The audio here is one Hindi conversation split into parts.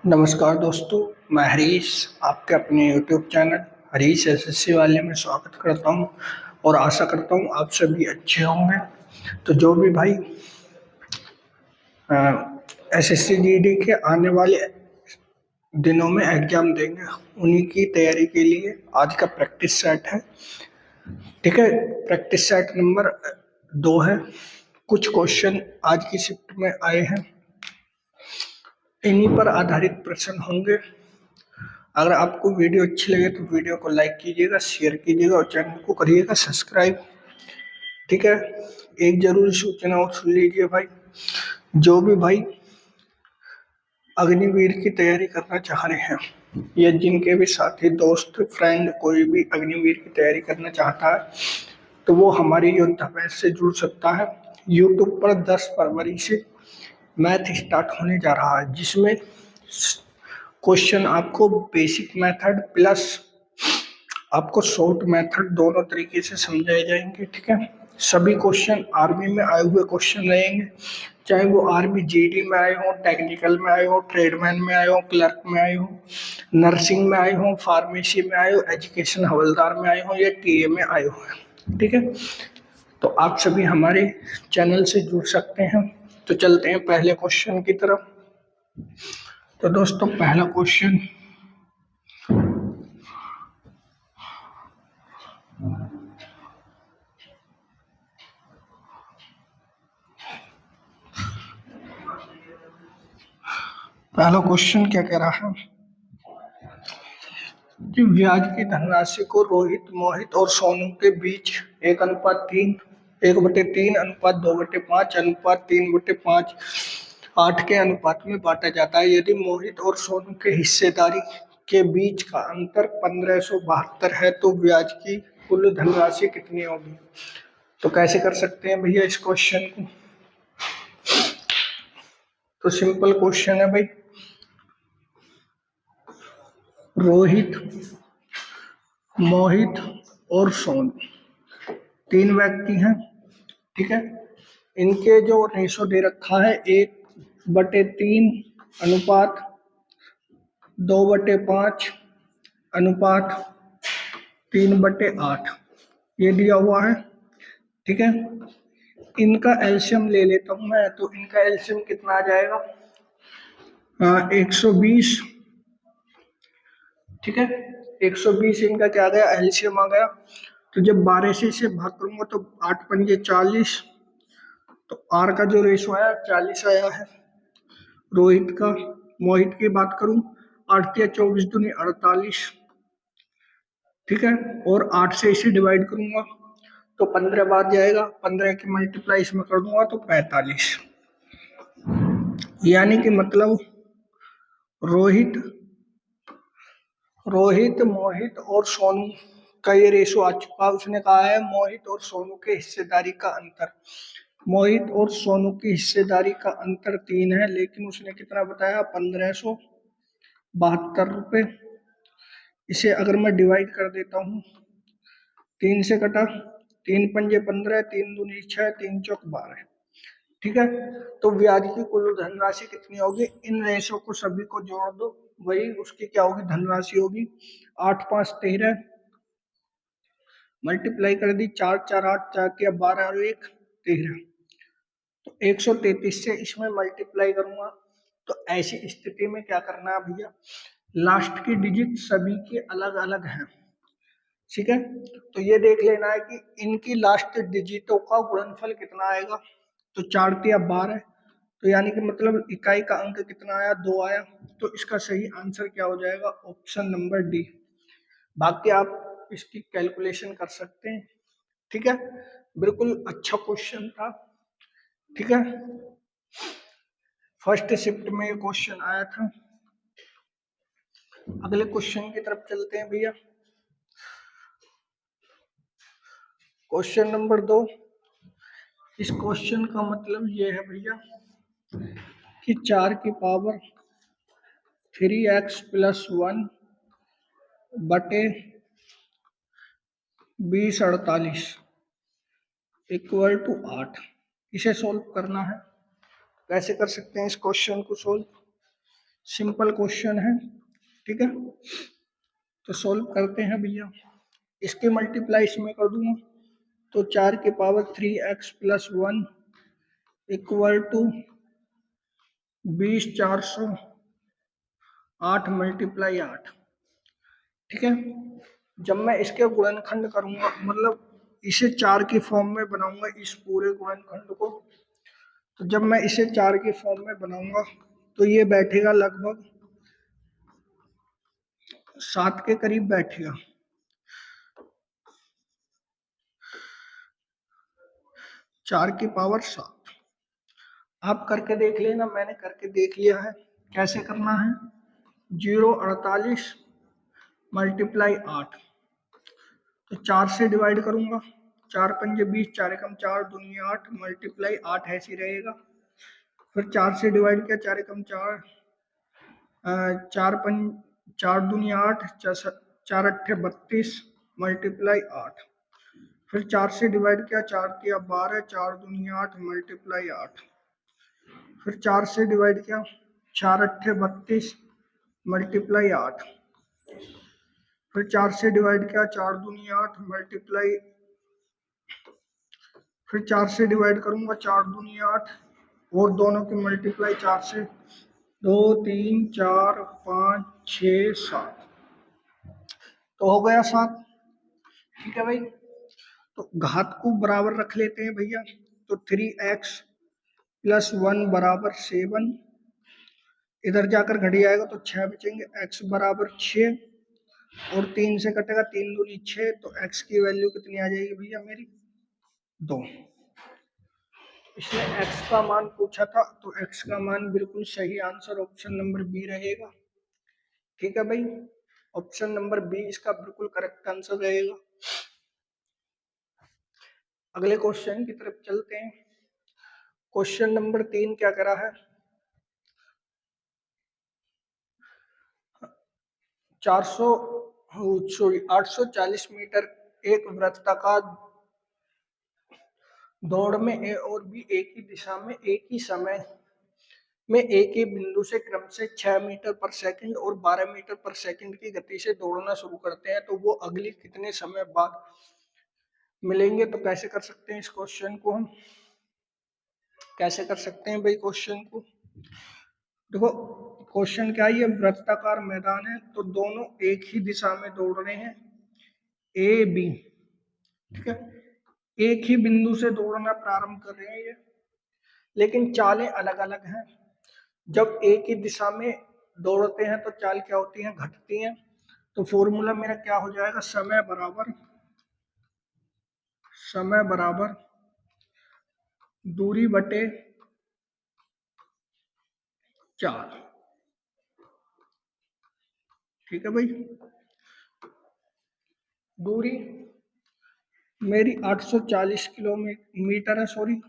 नमस्कार दोस्तों, मैं हरीश आपके अपने YouTube चैनल हरीश एसएससी वाले में स्वागत करता हूं और आशा करता हूं आप सभी अच्छे होंगे। तो जो भी भाई एसएससी जीडी के आने वाले दिनों में एग्जाम देंगे उन्हीं की तैयारी के लिए आज का प्रैक्टिस सेट है। ठीक है, प्रैक्टिस सेट नंबर 2 है। कुछ क्वेश्चन आज की शिफ्ट में आए हैं, इन्हीं पर आधारित प्रश्न होंगे। अगर आपको वीडियो अच्छी लगे तो वीडियो को लाइक कीजिएगा, शेयर कीजिएगा और चैनल को करिएगा सब्सक्राइब। ठीक है, एक जरूरी सूचना और सुन लीजिए भाई, जो भी भाई अग्निवीर की तैयारी करना चाह रहे हैं या जिनके भी साथी दोस्त फ्रेंड कोई भी अग्निवीर की तैयारी करना चाहता है तो वो हमारी योद्धा बैच से जुड़ सकता है। यूट्यूब पर 10 फरवरी से मैथ स्टार्ट होने जा रहा है, जिसमें क्वेश्चन आपको बेसिक मेथड प्लस आपको शॉर्ट मेथड दोनों तरीके से समझाए जाएंगे। ठीक है, सभी क्वेश्चन आर्मी में आए हुए क्वेश्चन रहेंगे, चाहे वो आर्मी जीडी में आए हो, टेक्निकल में आए हो, ट्रेडमैन में आए हो, क्लर्क में आए हो, नर्सिंग में आए हो, फार्मेसी में आए हो, एजुकेशन हवलदार में आए हो या टीए में आए हो। ठीक है, तो आप सभी हमारे चैनल से जुड़ सकते हैं। तो चलते हैं पहले क्वेश्चन की तरफ। तो दोस्तों पहला क्वेश्चन क्या कह रहा है कि ब्याज की धनराशि को रोहित, मोहित और सोनू के बीच 1:3, 1/3, 2/5, 3/5, 8 के अनुपात में बांटा जाता है। यदि मोहित और सोनू के हिस्सेदारी के बीच का अंतर 1572 है तो ब्याज की कुल धनराशि कितनी होगी। तो कैसे कर सकते हैं भैया इस क्वेश्चन को। तो सिंपल क्वेश्चन है भाई, रोहित, मोहित और सोनू 3 व्यक्ति हैं। ठीक है, इनके जो रेशो दे रखा है 1/3 अनुपात 2/5 अनुपात 3/8 ये दिया हुआ है। ठीक है, इनका एलसीएम ले लेता हूं मैं, तो इनका एलसीएम कितना आ जाएगा 120। ठीक है, 120 इनका क्या आ गया एलसीएम आ गया। तो जब 12 से भाग करूंगा तो 8 पंजे 40, तो आर का जो रेशो आया 40 आया है। रोहित का, मोहित की बात करूं 8 या 24 दूनी 48। ठीक है, और 8 से इसे डिवाइड करूंगा तो 15 बाद जाएगा, 15 की मल्टीप्लाई इसमें कर दूंगा तो 45। यानी कि मतलब रोहित, मोहित और सोनू का ये रेशो आ चुका है। उसने कहा है मोहित और सोनू के हिस्सेदारी का अंतर, मोहित और सोनू की हिस्सेदारी का अंतर 3 है, लेकिन उसने कितना बताया 1572 रुपए। इसे अगर मैं डिवाइड कर देता हूँ 3 से कटा, 3 पंजे 15, 3 दूनी 6, 3 चौक 12। ठीक है, तो ब्याज की कुल धनराशि कितनी होगी, इन रेशो को सभी को जोड़ दो, वही उसकी क्या होगी धनराशि होगी। 8 5 13 मल्टीप्लाई कर दी, 4 4 8, 4 12 और 1 13, तो 133 से इसमें मल्टीप्लाई करूंगा। तो ऐसी स्थिति में क्या करना है भैया, लास्ट की डिजिट सभी के अलग अलग हैं। ठीक है, तो ये देख लेना है कि इनकी लास्ट डिजिटों का गुणनफल कितना आएगा। तो 4 या 12, तो यानी कि मतलब इकाई का अंक कितना आया 2 आया। तो इसका सही आंसर क्या हो जाएगा ऑप्शन नंबर डी। बाकी आप इसकी कैलकुलेशन कर सकते हैं। ठीक है, बिल्कुल अच्छा क्वेश्चन था। ठीक है, फर्स्ट शिफ्ट में ये क्वेश्चन आया था। अगले क्वेश्चन की तरफ चलते हैं भैया। क्वेश्चन नंबर 2, इस क्वेश्चन का मतलब ये है भैया कि 4 की पावर 3x + 1 बटे 2048 = 8। इसे सोल्व करना है। कैसे कर सकते हैं इस क्वेश्चन को सोल्व। सिंपल क्वेश्चन है, ठीक है। तो सॉल्व करते हैं भैया। इसके मल्टीप्लाई इसमें कर दूंगा तो 4 की पावर 3x + 1 इक्वल टू 20 408 × 8, ठीक है। जब मैं इसके गुणनखंड करूंगा, मतलब इसे 4 की फॉर्म में बनाऊंगा इस पूरे गुणनखंड को, तो जब मैं इसे 4 की फॉर्म में बनाऊंगा तो ये बैठेगा लगभग 7 के करीब बैठेगा। 4 की पावर 7 आप करके देख लेना, मैंने करके देख लिया है। कैसे करना है? 048 × 8, तो 4 से डिवाइड करूंगा, 4×5 = 20, 4 × 4 = 8 × 8 ऐसे ही रहेगा। फिर 4 से डिवाइड किया, 4 × 4 4 × 4 = 8, 4 × 8 = 32 × 8। फिर 4 से डिवाइड किया, 4 × 12, 4 × 8 × 8। फिर 4 से डिवाइड किया, 4 × 32 × 8। फिर 4 से डिवाइड किया, 4 × 8 मल्टीप्लाई, फिर 4 से डिवाइड करूंगा, 4 × 8 और दोनों की मल्टीप्लाई 4 से, 2 3 4 5 6 7, तो हो गया 7, ठीक है भाई। तो घात को बराबर रख लेते हैं भैया, तो 3x + 1 = 7, इधर जाकर घड़ी आएगा तो 6 बचेंगे, x = 6 और 3 से कटेगा, 3 दूनी 6, तो x की वैल्यू कितनी आ जाएगी भैया मेरी? 2। इसने x का मान पूछा था, तो x का मान बिल्कुल सही आंसर ऑप्शन नंबर बी रहेगा, ठीक है भाई। ऑप्शन नंबर बी इसका बिल्कुल करेक्ट आंसर रहेगा। अगले क्वेश्चन की तरफ चलते हैं। क्वेश्चन नंबर 3 क्या करा है? 840 मीटर एक वृत्ताकार दौड़ में ए और बी एक ही दिशा में एक ही समय में एक ही बिंदु से क्रम से 6 मीटर पर सेकंड और 12 मीटर पर सेकंड की गति से दौड़ना शुरू करते हैं, तो वो अगली कितने समय बाद मिलेंगे? तो कैसे कर सकते हैं इस क्वेश्चन को हम? कैसे कर सकते हैं भाई क्वेश्चन को? देखो क्वेश्चन क्या है, ये वृत्ताकार मैदान है, तो दोनों एक ही दिशा में दौड़ रहे हैं, ए बी, ठीक है। एक ही बिंदु से दौड़ना प्रारंभ कर रहे हैं ये, लेकिन चालें अलग अलग हैं। जब एक ही दिशा में दौड़ते हैं तो चाल क्या होती है? घटती हैं। तो फॉर्मूला मेरा क्या हो जाएगा? समय बराबर दूरी बटे चाल, ठीक है भाई। दूरी मेरी 840 किलोमीटर है, सॉरी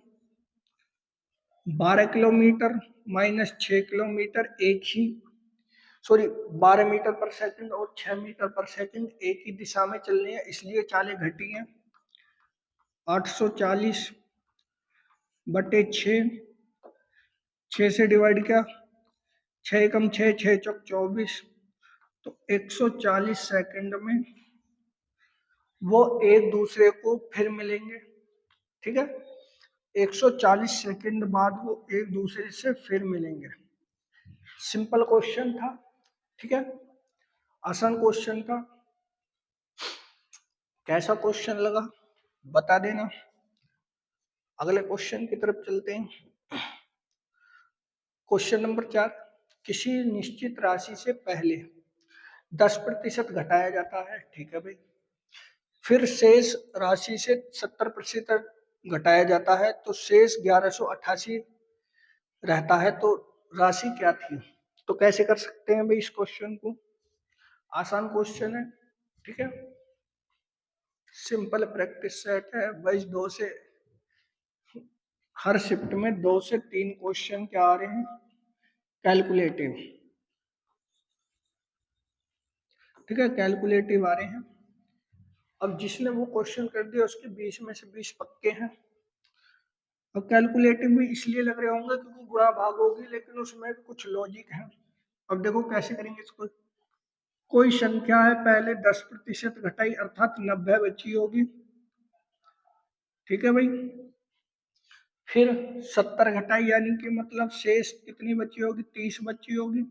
12 किलोमीटर माइनस 6 किलोमीटर, एक ही, सॉरी 12 मीटर पर सेकंड और 6 मीटर पर सेकंड एक ही दिशा में चल रही है, इसलिए चालें घटी हैं। 840 बटे 6, 6 से डिवाइड किया, 6 कम 6, 6 चौक 24, तो 140 सेकंड में वो एक दूसरे को फिर मिलेंगे, ठीक है। 140 सेकंड बाद वो एक दूसरे से फिर मिलेंगे। सिंपल क्वेश्चन था, ठीक है, आसान क्वेश्चन था। कैसा क्वेश्चन लगा बता देना। अगले क्वेश्चन की तरफ चलते हैं। क्वेश्चन नंबर 4, किसी निश्चित राशि से पहले 10% घटाया जाता है, ठीक है भाई, फिर शेष राशि से 70% घटाया जाता है, तो शेष 1188 रहता है, तो राशि क्या थी? तो कैसे कर सकते हैं भाई इस क्वेश्चन को? आसान क्वेश्चन है, ठीक है, सिंपल प्रैक्टिस सेट है। बस 2 से, हर शिफ्ट में 2 से 3 क्वेश्चन क्या आ रहे हैं? कैलकुलेटिव, ठीक है, कैलकुलेटिव आ रहे हैं। अब जिसने वो क्वेश्चन कर दिया उसके 20 में से 20 पक्के हैं। अब कैलकुलेटिव भी इसलिए लग रहे होंगे क्योंकि गुणा भाग होगी, लेकिन उसमें भी कुछ लॉजिक है। अब देखो कैसे करेंगे इसको। कोई संख्या है, पहले 10% घटाई अर्थात 90 बची होगी, ठीक है भाई। फिर 70 घटाई यानी कि मतलब शेष कितनी बची होगी, 30 बची होगी।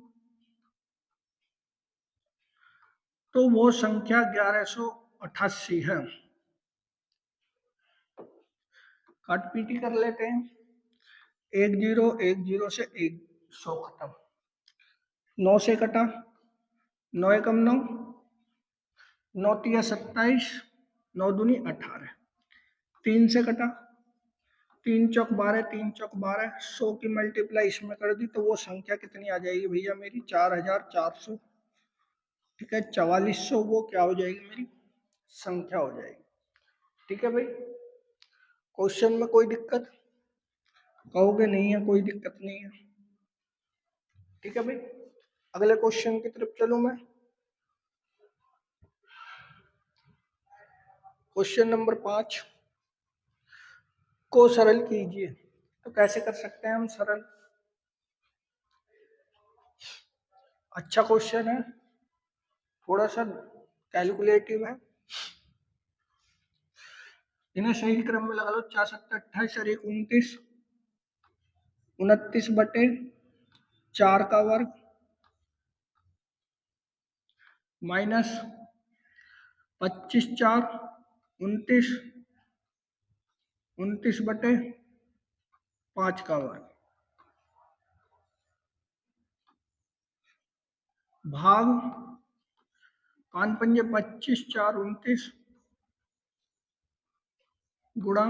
तो वो संख्या 1188 है। काट पीटी कर लेते हैं। 10 से 100 खत्म, 9 से कटा, 9 एकम 9, 9 तिया 27, 9 दूनी 18, 3 से कटा, 3 चौक 12, 3 चौक 12, 100 की मल्टीप्लाई इसमें कर दी तो वो संख्या कितनी आ जाएगी भैया मेरी, 4400, ठीक है। 4400 वो क्या हो जाएगी मेरी संख्या हो जाएगी, ठीक है भाई। क्वेश्चन में कोई दिक्कत, कहोगे नहीं है कोई दिक्कत नहीं है, ठीक है भाई। अगले क्वेश्चन की तरफ चलूं मैं। क्वेश्चन नंबर 5 को सरल कीजिए। तो कैसे कर सकते हैं हम सरल, अच्छा क्वेश्चन है, थोड़ा सा कैलकुलेटिव है। इन्हें सही क्रम में लगा लो। 4 7 28 और 1 29, 29/4 का वर्ग माइनस 25 4 29, 29/5 का वर्ग भाग 5 पंजे 25 4 29 गुणा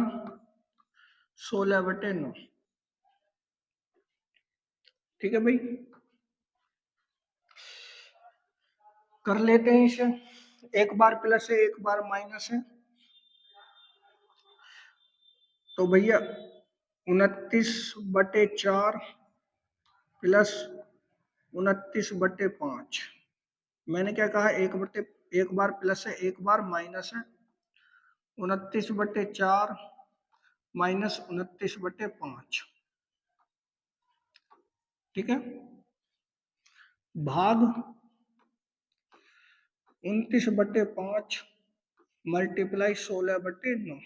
16/9, ठीक है भाई। कर लेते हैं इसे, एक बार प्लस है एक बार माइनस है। तो भैया 29/4 प्लस 29/5, मैंने क्या कहा, एक बार प्लस है एक बार माइनस है। 29/4 माइनस 29/5, ठीक है, भाग 29/5 मल्टीप्लाई 16/9।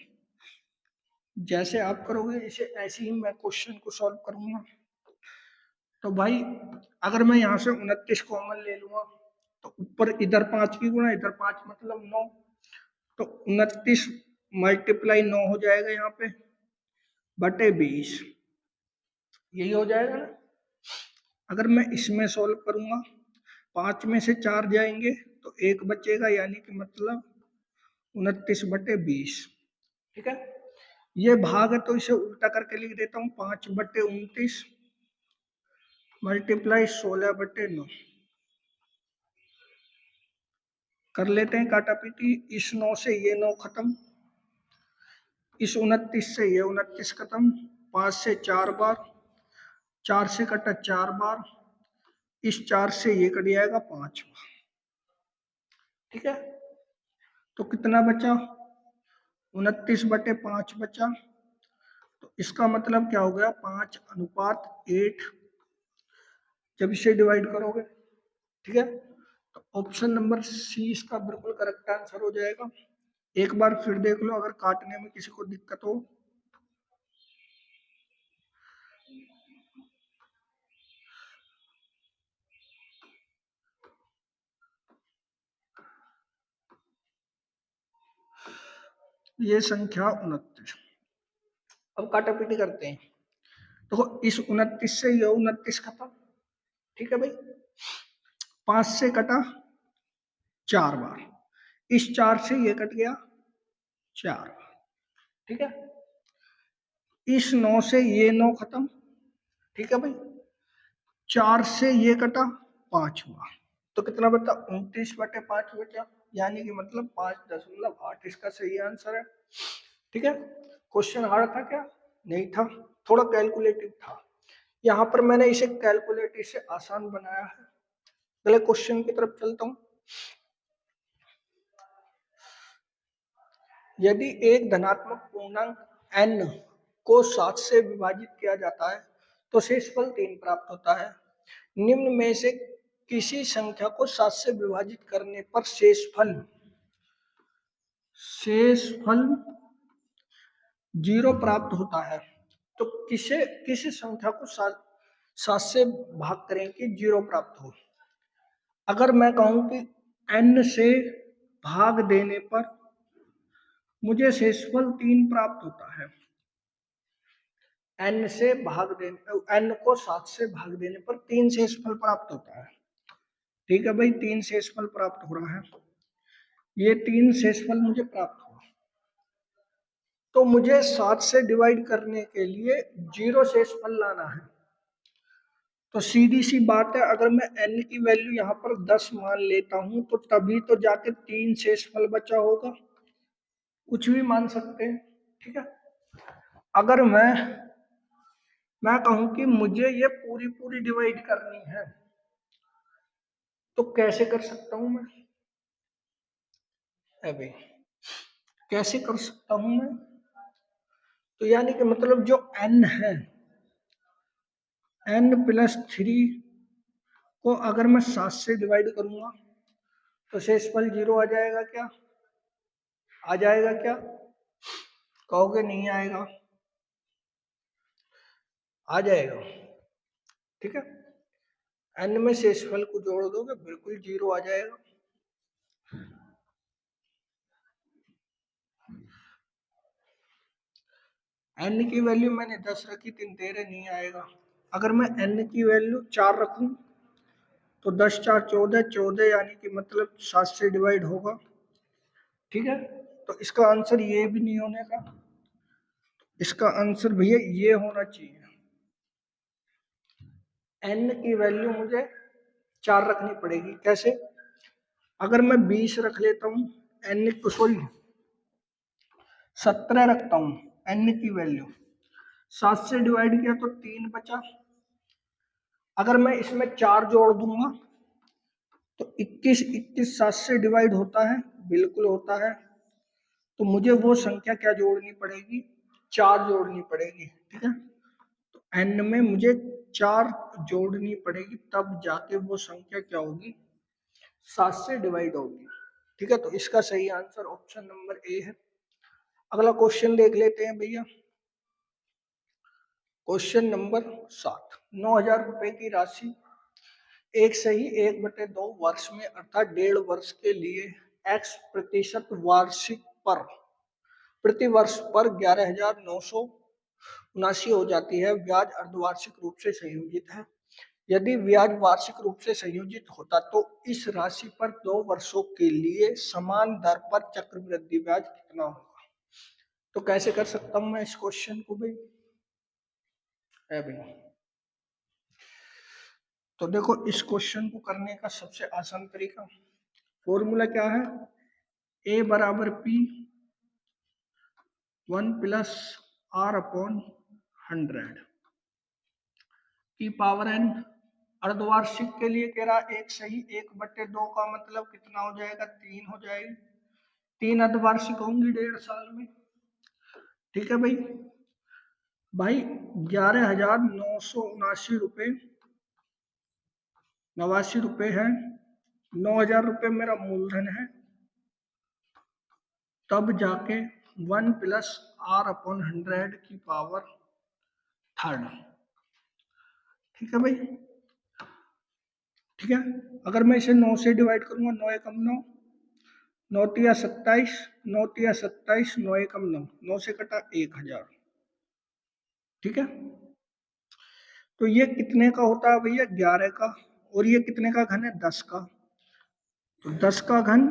जैसे आप करोगे इसे ऐसे ही मैं क्वेश्चन को सॉल्व करूंगा। तो भाई अगर मैं यहाँ से 29 कॉमन ले लूंगा तो ऊपर इधर 5 की गुणा इधर 5 मतलब 9, तो 29 मल्टीप्लाई 9 हो जाएगा यहाँ पे बटे 20, यही हो जाएगा ना। अगर मैं इसमें सॉल्व करूंगा 5 में से 4 जाएंगे तो 1 बचेगा यानी कि मतलब 29/20, ठीक है। ये भाग है तो इसे उल्टा करके लिख देता हूँ, 5/29 मल्टीप्लाई 16/9। कर लेते हैं काटा पीटी। इस 9 से ये 9 खत्म, इस 29 से ये 29 खत्म, 5 से 4 बार, 4 से कटा 4 बार, इस 4 से ये कट जाएगा 5 बार, ठीक है। तो कितना बचा, 29/5 बचा। तो इसका मतलब क्या हो गया, 5:8 जब इसे डिवाइड करोगे, ठीक है। तो ऑप्शन नंबर सी इसका बिल्कुल करेक्ट आंसर हो जाएगा। एक बार फिर देख लो अगर काटने में किसी को दिक्कत हो। ये संख्या 29, अब काटापीटी करते हैं। देखो इस 29 से ये 29 खत्म, ठीक है भाई। 5 से कटा 4 बार, इस 4 से ये कट गया 4 बार, ठीक है। इस 9 से ये 9 खत्म, ठीक है भाई। 4 से ये कटा 5 बार, तो कितना बचा, 29/5 बचा, यानी कि मतलब 5.8 इसका सही आंसर है, ठीक है। क्वेश्चन हार्ड था क्या, नहीं था, थोड़ा कैलकुलेटिव था। यहाँ पर मैंने इसे कैलकुलेटिव से आसान बनाया है। अगले क्वेश्चन की तरफ चलता हूं। यदि एक धनात्मक पूर्णांक n को 7 से विभाजित किया जाता है तो शेषफल 3 प्राप्त होता है। निम्न में से किसी संख्या को 7 से विभाजित करने पर शेषफल 0 प्राप्त होता है। तो किसी संख्या को 7 से भाग करें कि 0 प्राप्त हो। अगर मैं कहूं कि n से भाग देने पर मुझे शेषफल 3 प्राप्त होता है। n से भाग देने n को 7 से भाग देने पर 3 शेषफल प्राप्त होता है। ठीक है भाई, 3 शेषफल प्राप्त हो रहा है। ये 3 शेषफल मुझे प्राप्त हुआ, तो मुझे 7 से डिवाइड करने के लिए 0 शेषफल लाना है। तो सीधी सी बात है, अगर मैं n की वैल्यू यहाँ पर 10 मान लेता हूं तो तभी तो जाके 3 शेषफल बचा होगा। कुछ भी मान सकते हैं, ठीक है। अगर मैं कहूं कि मुझे ये पूरी डिवाइड करनी है, तो कैसे कर सकता हूं मैं? अभी कैसे कर सकता हूं मैं? तो यानी कि मतलब जो n है, n+3 को अगर मैं 7 से डिवाइड करूंगा तो शेषफल 0 आ जाएगा क्या? आ जाएगा क्या? कहोगे नहीं आएगा, आ जाएगा। ठीक है, n में शेषफल को जोड़ दोगे बिल्कुल 0 आ जाएगा। n की वैल्यू मैंने 10 रखी, 3 13 नहीं आएगा। अगर मैं n की वैल्यू 4 रखूं तो 10 4 14, 14 यानी कि मतलब 7 से डिवाइड होगा। ठीक है, तो इसका आंसर ये भी नहीं होने का, इसका आंसर भैया ये होना चाहिए। n की वैल्यू मुझे 4 रखनी पड़ेगी। कैसे? अगर मैं 20 रख लेता हूँ, n को सॉरी 17 रखता हूँ, n की वैल्यू 7 से डिवाइड किया तो 3 बचा। अगर मैं इसमें 4 जोड़ दूंगा तो 21 21 7 से डिवाइड होता है, बिल्कुल होता है। तो मुझे वो संख्या क्या जोड़नी पड़ेगी? 4 जोड़नी पड़ेगी। ठीक है, तो n में मुझे 4 जोड़नी पड़ेगी, तब जाके वो संख्या क्या होगी? 7 से डिवाइड होगी। ठीक है, तो इसका सही आंसर ऑप्शन नंबर ए है। अगला क्वेश्चन देख लेते हैं भैया। क्वेश्चन नंबर 7, 9,000 रुपए की राशि एक सही 1/2 वर्ष में अर्थात 1.5 वर्ष के लिए x% वार्षिक पर प्रति वर्ष पर 11,979 हो जाती है। ब्याज अर्धवार्षिक रूप से संयोजित है। यदि ब्याज वार्षिक रूप से संयोजित होता तो इस राशि पर 2 वर्षों के लिए समान दर पर चक्रवृद्धि ब्याज कितना होगा? तो कैसे कर सकता हूं मैं इस क्वेश्चन को भाई? तो देखो, इस क्वेश्चन को करने का सबसे आसान तरीका, फॉर्मूला क्या है? a बराबर p 1+r/100 की पावर n। अर्धवार्षिक के लिए कह रहा एक सही 1/2 का मतलब कितना हो जाएगा? 3 हो जाएगी। 3 अर्धवार्षिक होंगी 1.5 साल में। ठीक है भाई, भाई 11,979 रुपए है। 9,000 रुपए मेरा मूलधन है, तब जाके 1+r/100 की पावर 3। ठीक है भाई, ठीक है। अगर मैं इसे 9 से डिवाइड करूंगा, 9 एकम 9, 9 तिया 27, 9 तिया 27, 9 एकम 9, 9 से कटा 1,000। ठीक है, तो ये कितने का होता है भैया? 11 का। और ये कितने का घन है? 10 का। तो 10 का घन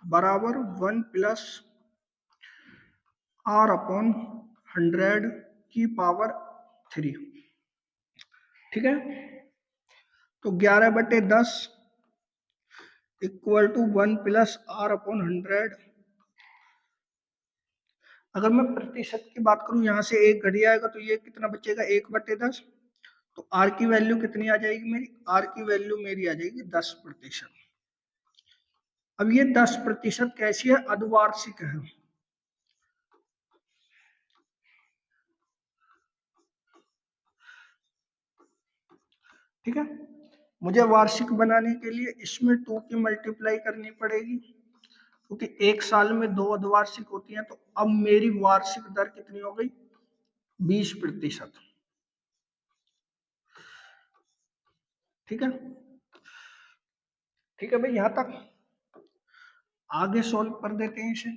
बराबर 1+r/100 की पावर 3। ठीक है, तो 11/10 इक्वल टू 1+r/100। अगर मैं प्रतिशत की बात करूं, यहां से एक घड़ी आएगा तो ये कितना बचेगा? 1/10। तो आर की वैल्यू कितनी आ जाएगी मेरी? आर की वैल्यू मेरी आ जाएगी 10%। अब ये 10% कैसी है? अर्धवार्षिक है। ठीक है, मुझे वार्षिक बनाने के लिए इसमें 2 की मल्टीप्लाई करनी पड़ेगी, क्योंकि एक साल में 2 अर्धवार्षिक होती हैं। तो अब मेरी वार्षिक दर कितनी हो गई? 20%। ठीक है, ठीक है भाई, यहां तक। आगे सॉल्व कर देते हैं इसे।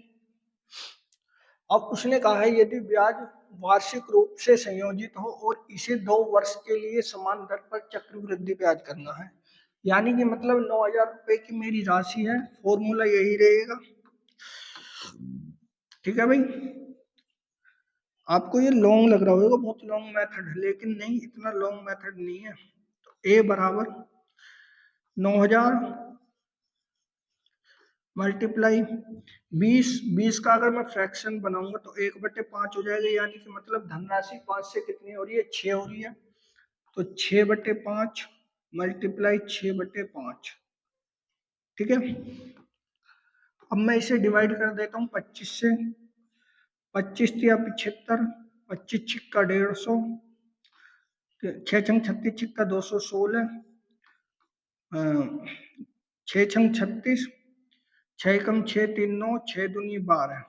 अब उसने कहा है यदि ब्याज वार्षिक रूप से संयोजित हो और इसे 2 वर्ष के लिए समान दर पर चक्रवृद्धि ब्याज करना है, यानी कि मतलब 9,000 रुपए की मेरी राशि है, फॉर्मूला यही रहेगा। ठीक है भाई, आपको ये लॉन्ग लग रहा होगा, बहुत लॉन्ग मेथड, लेकिन नहीं, इतना लॉन्ग मेथड नहीं है। तो ए बराबर 9,000 मल्टीप्लाई 20 का अगर मैं फ्रैक्शन बनाऊंगा तो 1/5 हो जाएगा, यानी कि मतलब धनराशि 5 से कितनी हो रही है? 6 हो रही है। तो 6/5 मल्टीप्लाई 6/5। ठीक है, अब मैं इसे डिवाइड कर देता हूँ 25 से। 25 या 75, 25 छिक्का 150, 6 छंग 36 छिक्का 216, 6 छंग 36, 6 कम 6 3 9, 6 दूनी 12।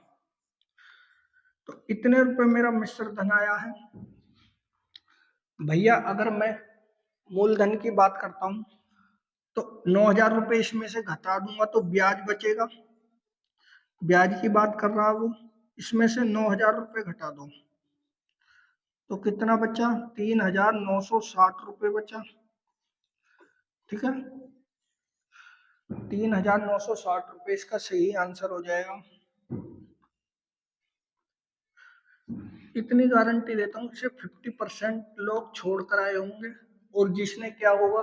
तो इतने रुपए मेरा मिश्र धन आया है भैया। अगर मैं मूलधन की बात करता हूं तो 9,000 रुपए इसमें से घटा दूंगा तो ब्याज बचेगा। ब्याज की बात कर रहा हूं, इसमें से 9,000 रुपए घटा दो तो कितना बचा? 3,960 रुपए बचा। ठीक है, 3,960 रुपए इसका सही आंसर हो जाएगा। इतनी गारंटी देता हूँ, सिर्फ 50% लोग छोड़ कर आए होंगे और जिसने क्या होगा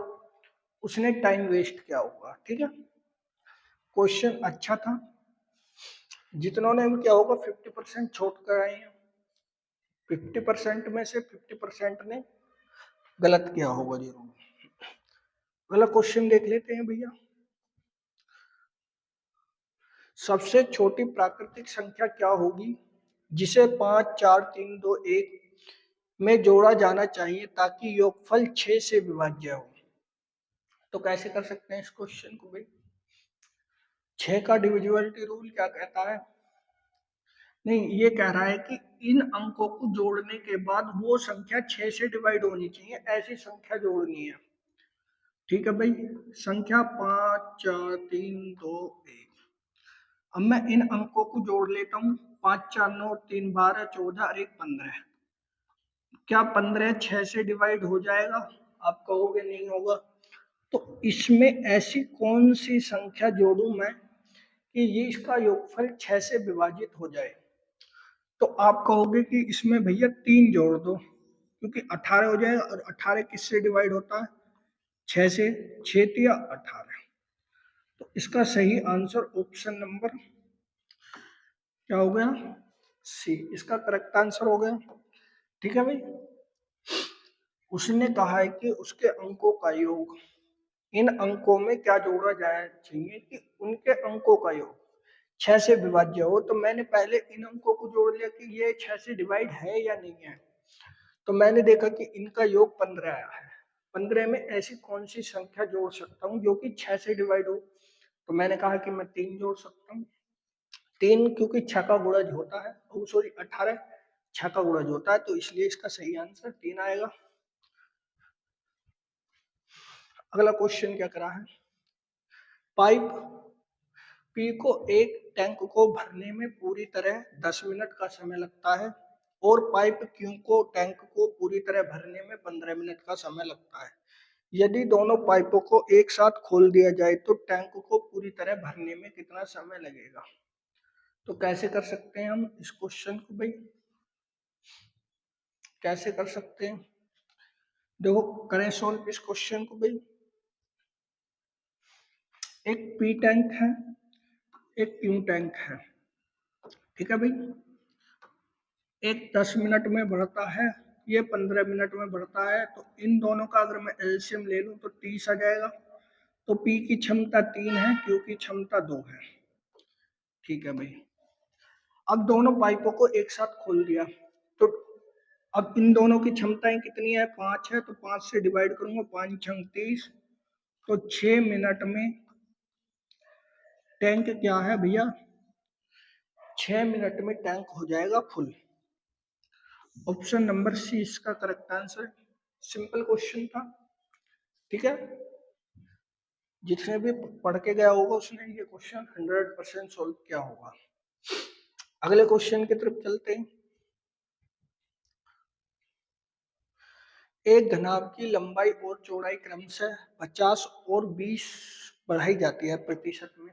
उसने टाइम वेस्ट किया होगा। ठीक है, क्वेश्चन अच्छा था, जितनों ने भी क्या होगा 50% छोड़ कर आए हैं, 50% में से 50% ने गलत किया होगा जरूर। अगला क्वेश्चन देख लेते हैं भैया। सबसे छोटी प्राकृतिक संख्या क्या होगी जिसे 5 4 3 2 1 में जोड़ा जाना चाहिए ताकि योगफल 6 से विभाज्य हो? तो कैसे कर सकते हैं इस क्वेश्चन को भाई? 6 का डिविजिबिलिटी रूल क्या कहता है? नहीं, ये कह रहा है कि इन अंकों को जोड़ने के बाद वो संख्या 6 से डिवाइड होनी चाहिए, ऐसी संख्या जोड़नी है। ठीक है भाई, संख्या 5 4 3 2 1। अब मैं इन अंकों को जोड़ लेता हूँ। 5 4 9, 3 12, 14 और 1 15। क्या 15 6 से डिवाइड हो जाएगा? आप कहोगे नहीं होगा। तो इसमें ऐसी कौन सी संख्या जोड़ूं मैं कि ये इसका योगफल 6 से विभाजित हो जाए? तो आप कहोगे कि इसमें भैया 3 जोड़ दो, क्योंकि 18 हो जाएगा, और 18 किससे डिवाइड होता है? 6 से। 6 या 18। तो इसका सही आंसर ऑप्शन नंबर क्या हो गया? सी, इसका करेक्ट आंसर हो गया। ठीक है भाई, उसने कहा है कि उसके अंकों का योग, इन अंकों में क्या जोड़ा जाना चाहिए कि उनके अंकों का योग 6 से विभाज्य हो। तो मैंने पहले इन अंकों को जोड़ लिया कि ये 6 से डिवाइड है या नहीं है। तो मैंने देखा कि इनका योग 15 आया है। 15 में ऐसी कौन सी संख्या जोड़ सकता हूँ जो कि 6 से डिवाइड हो? तो मैंने कहा कि मैं 3 जोड़ सकता हूँ। 3, क्योंकि 6 का गुणज होता है, सॉरी 18 6 का गुणज होता है, तो इसलिए इसका सही आंसर 3 आएगा। अगला क्वेश्चन क्या करा है? पाइप पी को एक टैंक को भरने में पूरी तरह 10 मिनट का समय लगता है और पाइप क्यू को टैंक को पूरी तरह भरने में 15 मिनट का समय लगता है। यदि दोनों पाइपों को एक साथ खोल दिया जाए तो टैंक को पूरी तरह भरने में कितना समय लगेगा? तो कैसे कर सकते हैं हम इस क्वेश्चन को भाई? कैसे कर सकते हैं? देखो, करें सॉल्व इस क्वेश्चन को भाई। एक पी टैंक है, एक क्यू टैंक है। ठीक है भाई, एक 10 मिनट में बढ़ता है, ये 15 मिनट में बढ़ता है। तो इन दोनों का अगर मैं एलसीएम ले लूं तो 30 आ जाएगा। तो पी की क्षमता 3 है, क्यू की क्षमता 2 है। ठीक है भाई, अब दोनों पाइपों को एक साथ खोल दिया तो अब इन दोनों की क्षमताएं कितनी है? 5 है, तो 5 से डिवाइड करूंगा, 5 छंग 30, तो 6 मिनट में टैंक क्या है भैया, 6 मिनट में टैंक हो जाएगा फुल। ऑप्शन नंबर सी इसका करेक्ट आंसर। सिंपल क्वेश्चन था, ठीक है। जिसने भी पढ़ के गया होगा उसने ये क्वेश्चन 100% सोल्व किया होगा। अगले क्वेश्चन की तरफ चलते हैं। एक घनाभ की लंबाई और चौड़ाई क्रमशः 50 और 20 बढ़ाई जाती है प्रतिशत में।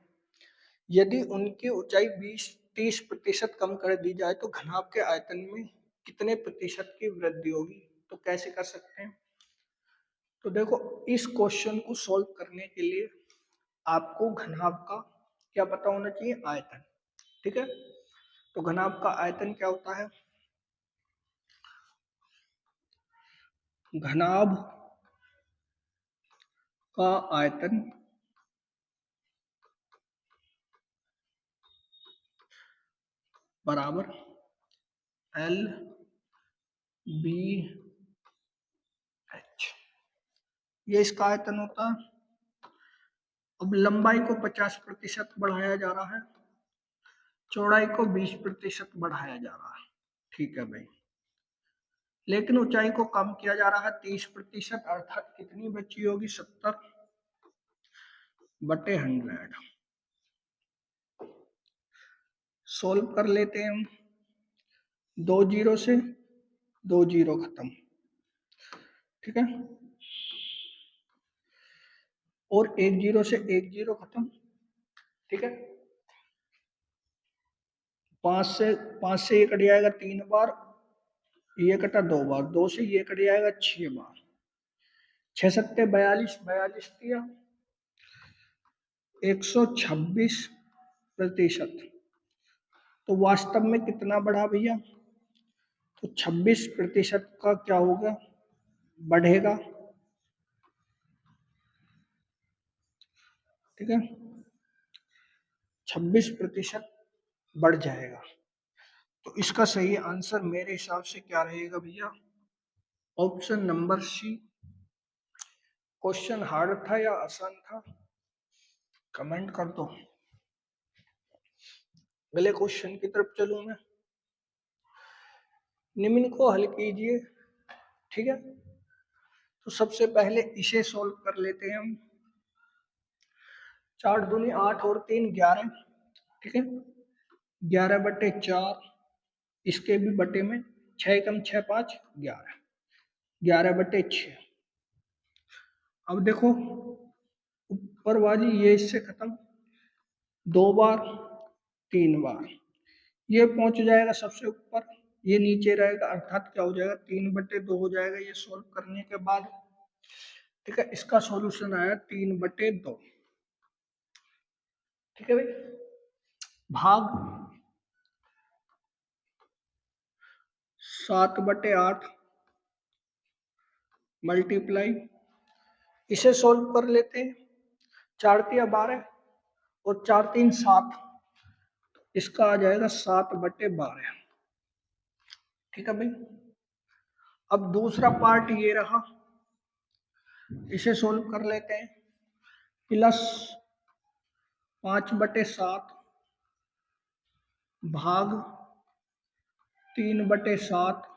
यदि उनकी ऊंचाई 20-30% कम कर दी जाए तो घनाभ के आयतन में कितने प्रतिशत की वृद्धि होगी। तो कैसे कर सकते हैं। तो देखो इस क्वेश्चन को सॉल्व करने के लिए आपको घनाभ का क्या पता होना चाहिए, आयतन, ठीक है। तो घनाभ का आयतन क्या होता है, घनाभ का आयतन बराबर एल बी एच, ये इसका आयतन होता है। अब लंबाई को 50% बढ़ाया जा रहा है, चौड़ाई को 20% बढ़ाया जा रहा है, ठीक है भाई। लेकिन ऊंचाई को कम किया जा रहा है 30%, अर्थात कितनी बची होगी, 70/100। सोल्व कर लेते हैं हम। 2 जीरो से 2 जीरो खत्म, ठीक है। और 1 जीरो से 1 जीरो खत्म, ठीक है। 5 से ये कट जाएगा 3 बार, ये कटा 2 बार, 2 से ये कट जाएगा 6 बार, 6 सत्ते 42, 42 दिया 126%। तो वास्तव में कितना बढ़ा भैया, तो 26% का क्या होगा, बढ़ेगा, ठीक है। 26% बढ़ जाएगा। तो इसका सही आंसर मेरे हिसाब से क्या रहेगा भैया, option number C. Question hard था या आसान था, कमेंट कर दो। अगले क्वेश्चन की तरफ चलूं मैं। निम्न को हल कीजिए, ठीक है। तो सबसे पहले इसे सॉल्व कर लेते हैं हम। 4 दूनी 8 और 3 11, ठीक है। 11/4, इसके भी बटे में 6 कम 6 5 11, 11/6। अब देखो ऊपर वाली ये इससे खत्म, 2 बार 3 बार, ये पहुंच जाएगा सबसे ऊपर, ये नीचे रहेगा, अर्थात क्या हो जाएगा, 3/2 हो जाएगा ये सॉल्व करने के बाद, ठीक है। इसका सॉल्यूशन आया 3/2, ठीक है भाई। भाग 7/8 मल्टीप्लाई, इसे सॉल्व कर लेते हैं। 4 तिया 12 और 4 3 7, इसका आ जाएगा 7/12, ठीक है भाई। अब दूसरा पार्ट ये रहा, इसे सॉल्व कर लेते हैं। प्लस 5/7 भाग 3/7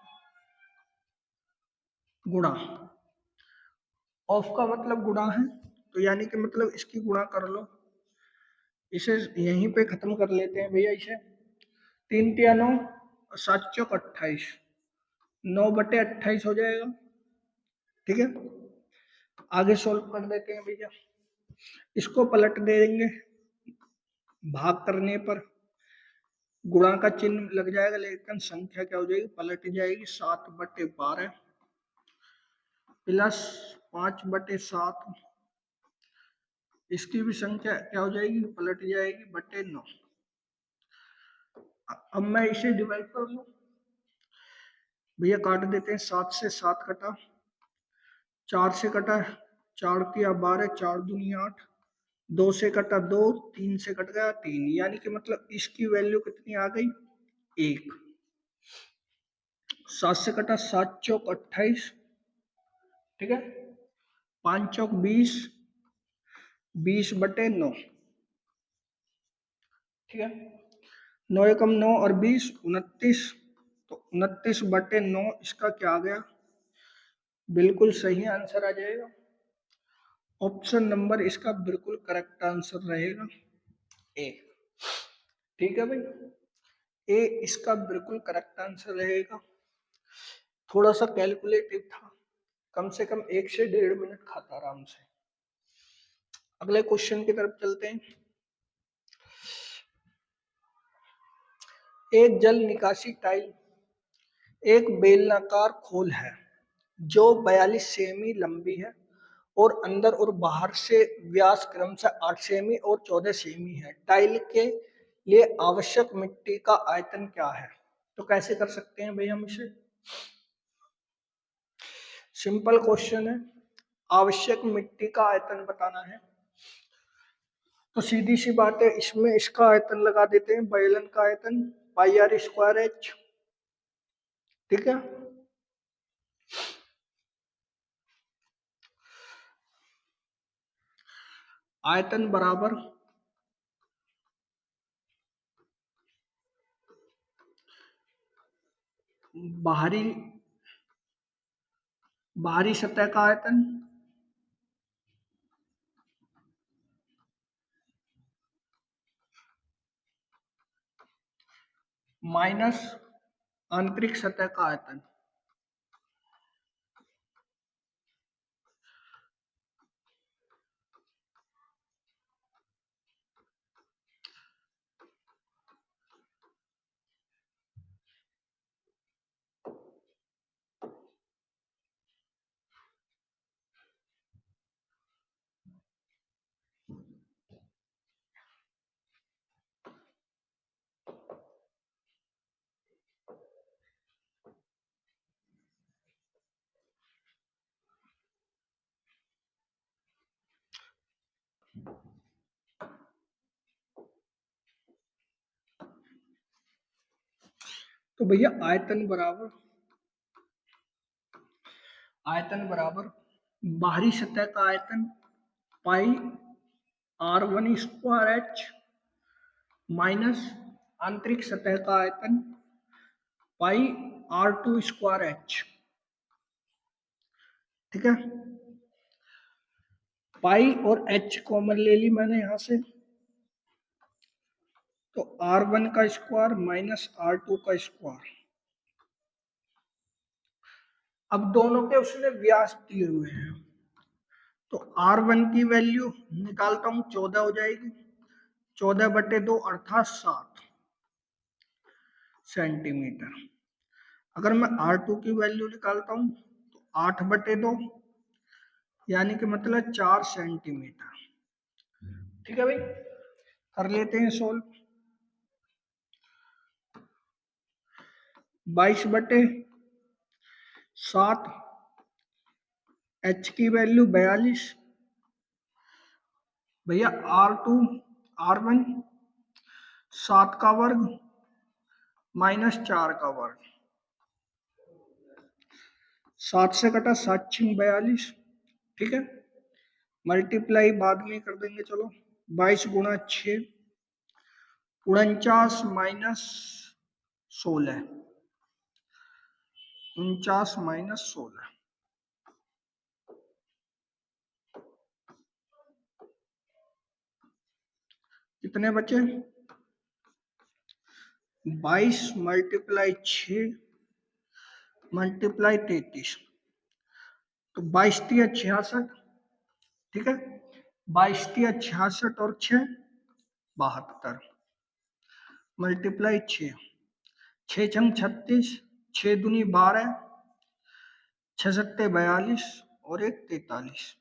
गुणा, ऑफ का मतलब गुणा है, तो यानी कि मतलब इसकी गुणा कर लो। इसे यहीं पे खत्म कर लेते हैं भैया। इसे 3 तिया 9 और 7 चौक 28, 9/28 हो जाएगा, ठीक है। आगे सोल्व कर देते हैं भैया। इसको पलट देंगे, भाग करने पर गुणा का चिन्ह लग जाएगा, लेकिन संख्या क्या हो जाएगी, पलट जाएगी। 7/12 प्लस 5/7, इसकी भी संख्या क्या हो जाएगी, पलट जाएगी, /9। अब मैं इसे डिवाइड कर लूं भैया, काट देते हैं। 7 से 7 कटा, 4 से कटा 4 तिया 12, 4 दूनी 8, 2 से कटा 2, 3 से कट गया 3, यानी कि मतलब इसकी वैल्यू कितनी आ गई, 1। 7 से कटा 7 चौक 28, ठीक है। 5 चौक 20, 20/9, ठीक है। 9 एकम 9 और 20 29, तो 29/9 इसका क्या आ गया, बिल्कुल सही आंसर आ जाएगा। ऑप्शन नंबर इसका बिल्कुल करेक्ट आंसर रहेगा ए। ठीक है भाई, ए इसका बिल्कुल करेक्ट आंसर रहेगा। थोड़ा सा कैलकुलेटिव था, कम से कम 1 से 1.5 मिनट खाता आराम से। अगले क्वेश्चन की तरफ चलते हैं। एक जल निकासी टाइल एक बेलनाकार खोल है जो 42 सेमी लंबी है और अंदर और बाहर से व्यास क्रमशः 8 सेमी और 14 सेमी है। टाइल के लिए आवश्यक मिट्टी का आयतन क्या है? तो कैसे कर सकते हैं भाई हम इसे? सिंपल क्वेश्चन है, आवश्यक मिट्टी का आयतन बताना है। तो सीधी सी बात है, इसमें इसका आयतन लगा देते हैं, बेलन का आयतन πr²h, ठीक है। आयतन बराबर बाहरी बाहरी सतह का आयतन माइनस आंतरिक सतह का आयतन। तो भैया आयतन बराबर बाहरी सतह का आयतन πr1² माइनस आंतरिक सतह का आयतन πr2²h, ठीक है। पाई और h कॉमन ले ली मैंने यहां से, तो r1 का स्क्वायर माइनस r2 का स्क्वायर। अब दोनों के उसने व्यास दिए हुए हैं, तो r1 की वैल्यू निकालता हूं, 14 हो जाएगी। 14/2 अर्थात 7 सेंटीमीटर। अगर मैं r2 की वैल्यू निकालता हूं तो 8/2 यानी कि मतलब 4 सेंटीमीटर। ठीक है भाई, कर लेते हैं सोल्व। 22/7, h की वैल्यू 42, भैया r1 7 का वर्ग माइनस 4 का वर्ग, 7 से कटा 7 6 42, ठीक है। मल्टीप्लाई बाद में कर देंगे, चलो 22 गुणा 6 49 माइनस 16, 49 माइनस 16, कितने बचे? 22 मल्टीप्लाई 6 मल्टीप्लाई 33, तो 22 तिया 66, ठीक है। 22 तिया 66 और 6 72, मल्टीप्लाई 6, 6 छंग 36, 6 दूनी 12, 6 सत्ते 42 और 1 43,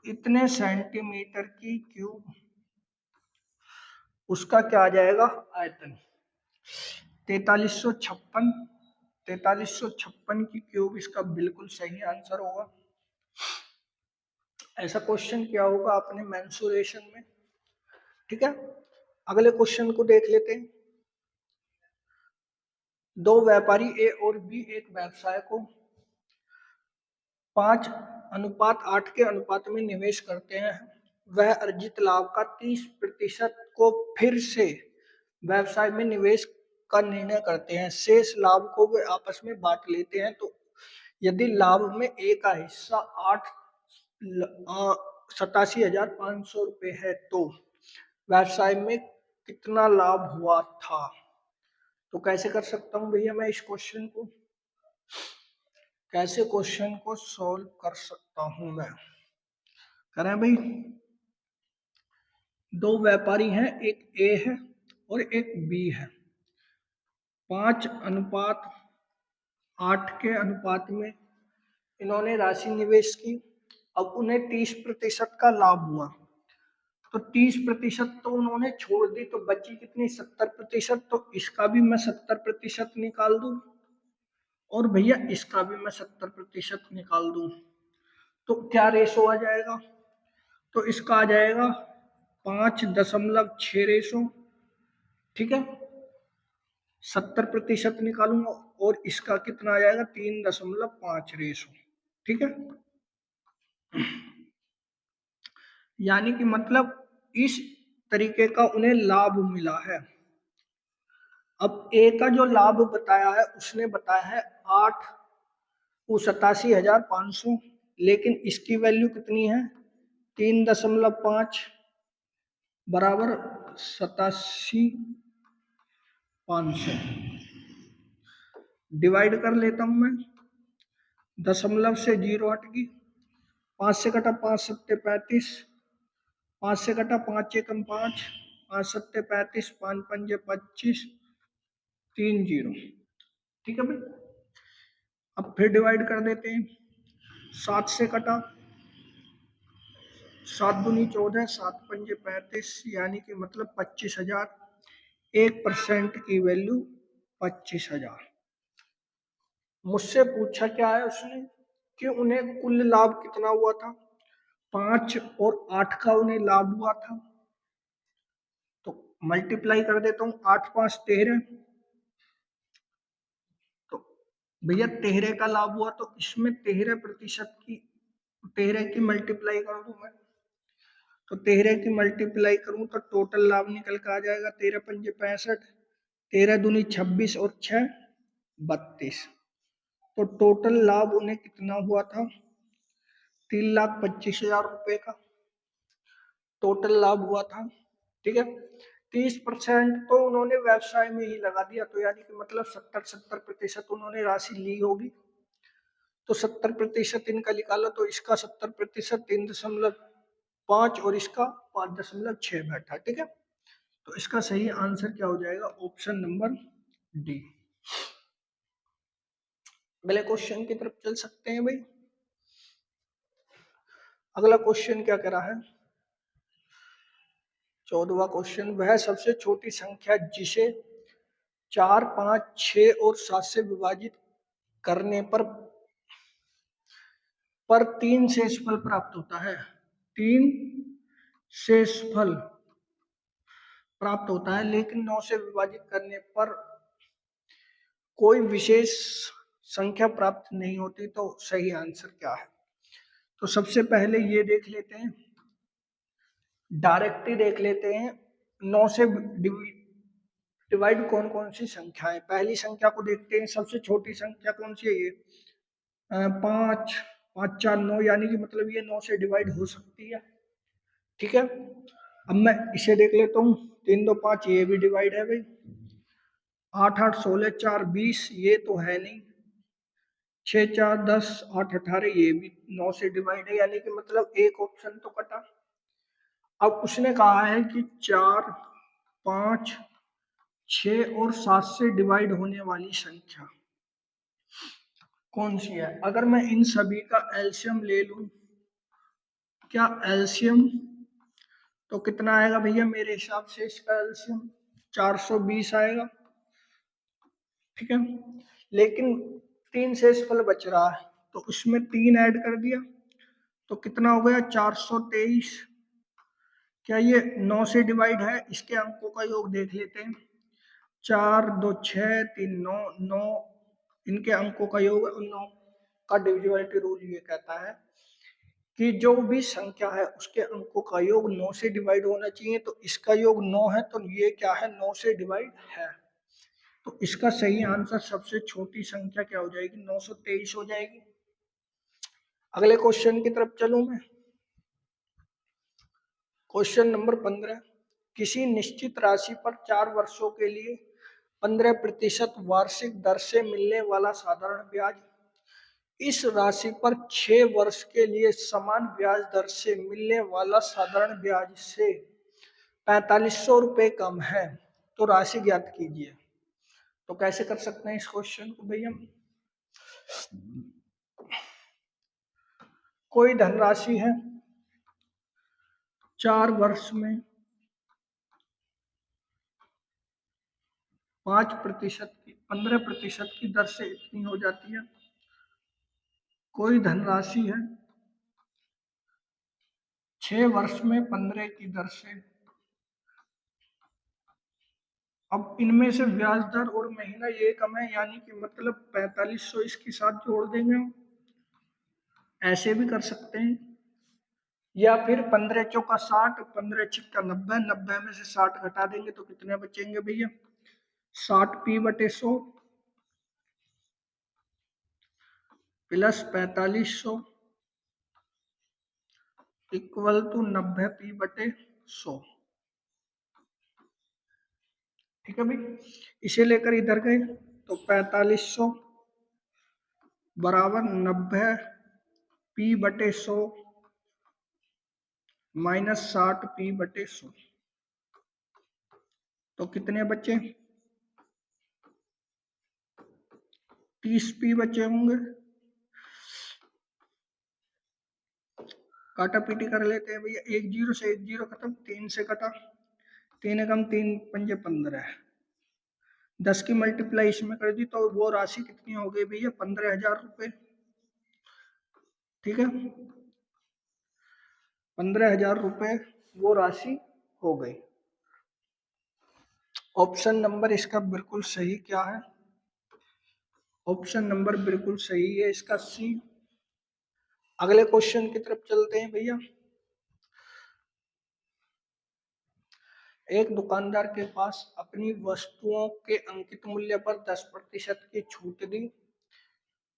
इतने सेंटीमीटर की क्यूब उसका क्या आ जाएगा आयतन? 4356, 4356 की क्यूब इसका बिल्कुल सही आंसर होगा। ऐसा क्वेश्चन क्या होगा अपने मेंसुरेशन में, ठीक है। अगले क्वेश्चन को देख लेते हैं। दो व्यापारी ए और बी एक व्यवसाय को 5:8 के अनुपात में निवेश करते हैं। वह अर्जित लाभ का 30% को फिर से व्यवसाय में निवेश का निर्णय करते हैं। शेष लाभ को वे आपस में बांट लेते हैं। तो यदि लाभ में ए का हिस्सा 87,500 रुपये है तो व्यवसाय में कितना लाभ हुआ था। तो कैसे कर सकता हूँ भैया मैं इस क्वेश्चन को, कैसे क्वेश्चन को सॉल्व कर सकता हूँ मैं, करें भाई। दो व्यापारी हैं, एक ए है और एक बी है। 5:8 के अनुपात में इन्होंने राशि निवेश की। अब उन्हें 30% का लाभ हुआ, तो 30% तो उन्होंने छोड़ दी, तो बची कितनी 70%। तो इसका भी मैं 70% निकाल दूं और भैया इसका भी मैं 70% निकाल दूं, तो क्या रेशो आ जाएगा। तो इसका आ जाएगा 5.6 रेशो, ठीक है। 70% निकालूंगा और इसका कितना आ जाएगा 3.5 रेशो, ठीक है। यानी कि मतलब इस तरीके का उन्हें लाभ मिला है। अब ए का जो लाभ बताया है उसने बताया है 87,500, लेकिन इसकी वैल्यू कितनी है 3.5 बराबर 87,500। डिवाइड कर लेता हूं मैं, दशमलव से 0 हट गई, 5 से कटा 5 सत्ते 35, 5 से कटा 5 एकम 5, 5 सत्ते 35, 5 पंजे 25, 3 0, ठीक है भाई। अब फिर डिवाइड कर देते हैं, 7 से कटा 7 दूनी 14, 7 पंजे 35, यानी कि मतलब 25,000। 1% की वैल्यू 25,000। मुझसे पूछा क्या है उसने कि उन्हें कुल लाभ कितना हुआ था, 5 और 8 का उन्हें लाभ हुआ था। तो मल्टीप्लाई कर देता हूँ, 8 5 13, तो भैया 13 का लाभ हुआ, तो इसमें 13% की 13 की मल्टीप्लाई कर दूं मैं, तो 13 की मल्टीप्लाई करूं तो टोटल लाभ निकल कर आ जाएगा 13 पंजे 65, 13 दूनी 26 और 6 32। तो टोटल लाभ उन्हें कितना हुआ था 3,25,000 रुपए का टोटल लाभ हुआ था, ठीक है। 30% तो उन्होंने व्यवसाय में ही लगा दिया, तो यानी कि मतलब 70% उन्होंने राशि ली होगी। तो 70% इनका निकालो, तो इसका 70% 3.5 और इसका 5.6 बैठा, ठीक है। तो इसका सही आंसर क्या हो जाएगा, ऑप्शन नंबर डी। अगले क्वेश्चन की तरफ चल सकते हैं भाई। अगला क्वेश्चन क्या कह रहा है, 14वां क्वेश्चन, वह सबसे छोटी संख्या जिसे 4 5 6 और 7 से विभाजित करने पर 3 शेषफल प्राप्त होता है। 3 शेषफल प्राप्त होता है, लेकिन 9 से विभाजित करने पर कोई विशेष संख्या प्राप्त नहीं होती। तो सही आंसर क्या है। तो सबसे पहले ये देख लेते हैं, डायरेक्ट ही देख लेते हैं, 9 से डिवाइड कौन कौन सी संख्याएं। पहली संख्या को देखते हैं, सबसे छोटी संख्या कौन सी है, ये 5 5 4 9, यानी कि मतलब ये 9 से डिवाइड हो सकती है, ठीक है। अब मैं इसे देख लेता हूँ, 3 2 5, ये भी डिवाइड है भाई। 8 8 16 4 20, ये तो है नहीं। 6 4 10 8 18, ये भी 9 से डिवाइड है, यानी कि मतलब एक ऑप्शन तो कटा। अब उसने कहा है कि 4 5 6 और 7 से डिवाइड होने वाली संख्या कौन सी है। अगर मैं इन सभी का एलसीएम ले लूं, क्या एलसीएम तो कितना आएगा भैया, मेरे हिसाब से इसका एलसीएम 420 आएगा, ठीक है। लेकिन 3 शेषफल बच रहा है, तो उसमें 3 ऐड कर दिया, तो कितना हो गया 423। क्या ये 9 से डिवाइड है, इसके अंकों का योग देख लेते हैं, 4 2 6 3 9 9, इनके अंकों का योग 9 का डिविजिबिलिटी रूल ये कहता है कि जो भी संख्या है उसके अंकों का योग 9 से डिवाइड होना चाहिए। तो इसका योग 9 है, तो ये क्या है, 9 से डिवाइड है। तो इसका सही आंसर सबसे छोटी संख्या क्या हो जाएगी, 923 हो जाएगी। अगले क्वेश्चन की तरफ चलूं मैं। क्वेश्चन नंबर 15, किसी निश्चित राशि पर 4 वर्षों के लिए 15% वार्षिक दर से मिलने वाला साधारण ब्याज इस राशि पर 6 वर्ष के लिए समान ब्याज दर से मिलने वाला साधारण ब्याज से 4500 रुपये कम है, तो राशि ज्ञात कीजिए। तो कैसे कर सकते हैं इस क्वेश्चन को भैया। कोई धनराशि है 4 वर्ष में 5% की 15% की दर से इतनी हो जाती है। कोई धनराशि है 6 वर्ष में 15 की दर से। अब इनमें से ब्याज दर और महीना ये कम है, यानी कि मतलब 4500 इसके साथ जोड़ देंगे हम। ऐसे भी कर सकते हैं, या फिर 15 चौका 60, 15 छिक्का 90, 90 में से 60 घटा देंगे तो कितने बचेंगे भैया, 60p/100 plus 4500 equal to 90p/100। ठीक है भाई, इसे लेकर इधर गए तो 4500 बराबर 90p/100 माइनस 60p/100, तो कितने बचे, 30p बचे होंगे। काटा पीटी कर लेते हैं भैया, एक जीरो से एक जीरो खत्म, 3 से कटा, 3 एकम 3 पंजे 15, 10 की मल्टीप्लाई इसमें कर दी तो वो राशि कितनी हो गई भैया, 15,000 रुपये। ठीक है, 15,000 रुपये वो राशि हो गई। ऑप्शन नंबर इसका बिल्कुल सही क्या है, ऑप्शन नंबर बिल्कुल सही है इसका सी। अगले क्वेश्चन की तरफ चलते हैं भैया। एक दुकानदार के पास अपनी वस्तुओं के अंकित मूल्य पर 10% की छूट दी